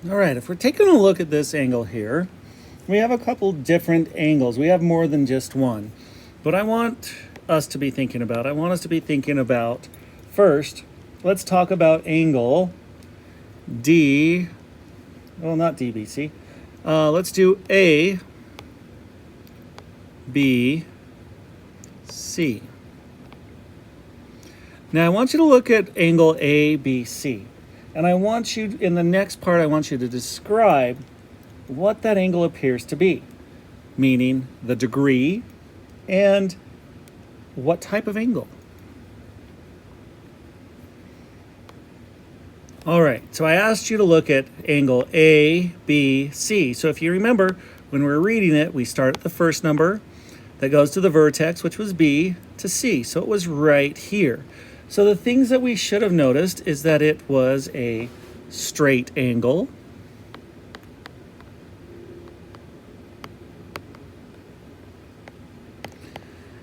All right, if we're taking a look at this angle here, we have a couple different angles. We have more than just one. But I want us to be thinking about, first, let's talk about angle D, well, not DBC. Let's do A, B, C. Now I want you to look at angle ABC. And I want you, in the next part, I want you to describe what that angle appears to be, meaning the degree and what type of angle. All right, so I asked you to look at angle ABC. So if you remember, when we were reading it, we start at the first number that goes to the vertex, which was B, to C. So it was right here. So the things that we should have noticed is that it was a straight angle.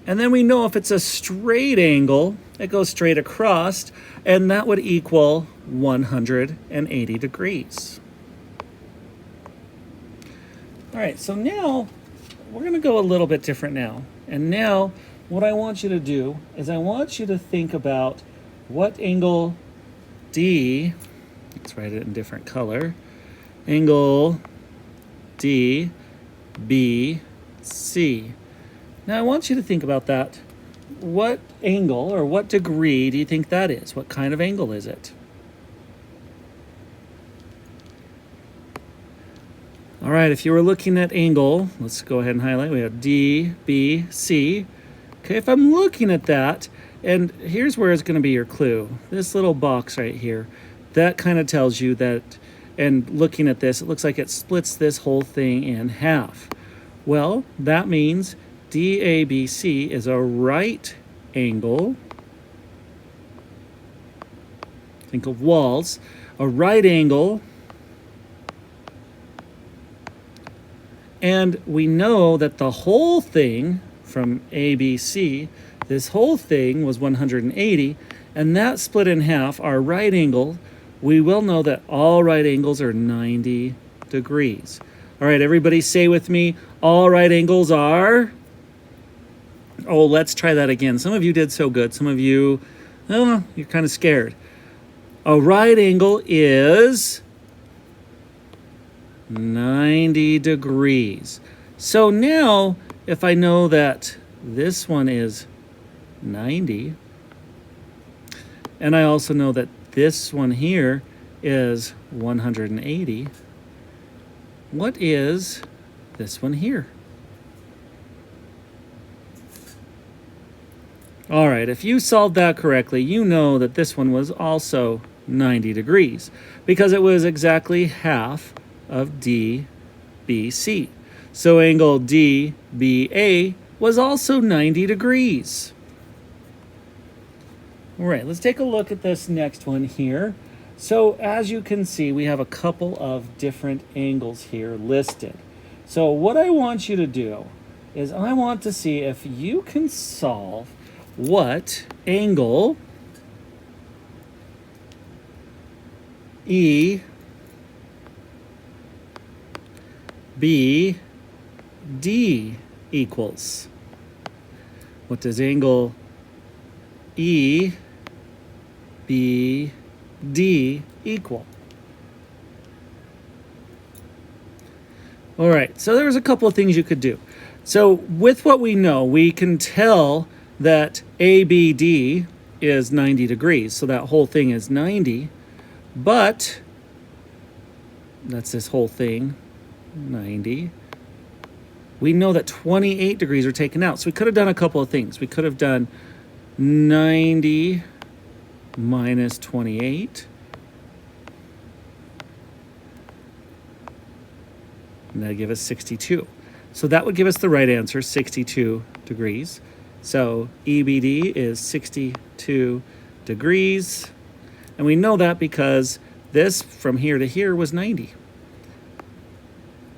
And then we know if it's a straight angle, it goes straight across, and that would equal 180 degrees. All right, so now we're going to go a little bit different now. And now what I want you to do is I want you to think about what angle D, let's write it in different color, angle D, B, C. Now I want you to think about that. What angle or what degree do you think that is? What kind of angle is it? All right, if you were looking at angle, let's go ahead and highlight. We have D, B, C. Okay, if I'm looking at that, and here's where it's going to be your clue. This little box right here, that kind of tells you that, and looking at this, it looks like it splits this whole thing in half. Well, that means DABC is a right angle. Think of walls. A right angle. And we know that the whole thing from ABC, this whole thing was 180, and that split in half, our right angle, we will know that all right angles are 90 degrees. All right, everybody say with me, all right angles are... Oh, let's try that again. Some of you did so good. Some of you, oh, you're kind of scared. A right angle is 90 degrees. So now, if I know that this one is 90, and I also know that this one here is 180, what is this one here? All right, if you solved that correctly, you know that this one was also 90 degrees because it was exactly half of DBC. So angle DBA was also 90 degrees. All right, let's take a look at this next one here. So as you can see, we have a couple of different angles here listed. So what I want you to do is I want to see if you can solve what angle EBD equals. What does angle EBD equal? All right, so there's a couple of things you could do. So with what we know, we can tell that ABD is 90 degrees, so that whole thing is 90, but that's this whole thing, 90. We know that 28 degrees are taken out, so we could have done a couple of things. We could have done 90 minus 28, and that'd give us 62. So that would give us the right answer, 62 degrees. So EBD is 62 degrees. And we know that because this from here to here was 90.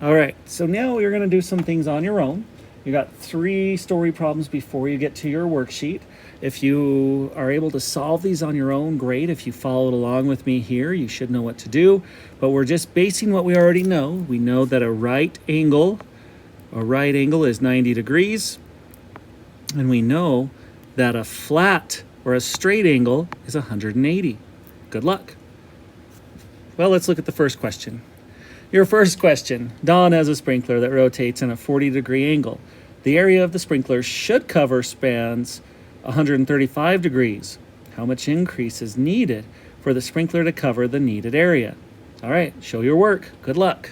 All right, so now you're going to do some things on your own. You got 3 story problems before you get to your worksheet. If you are able to solve these on your own, great. If you followed along with me here, you should know what to do. But we're just basing what we already know. We know that a right angle is 90 degrees. And we know that a flat or a straight angle is 180. Good luck. Well, let's look at the first question. Your first question. Don has a sprinkler that rotates in a 40-degree angle. The area of the sprinkler should cover spans 135 degrees. How much increase is needed for the sprinkler to cover the needed area? All right, show your work. Good luck.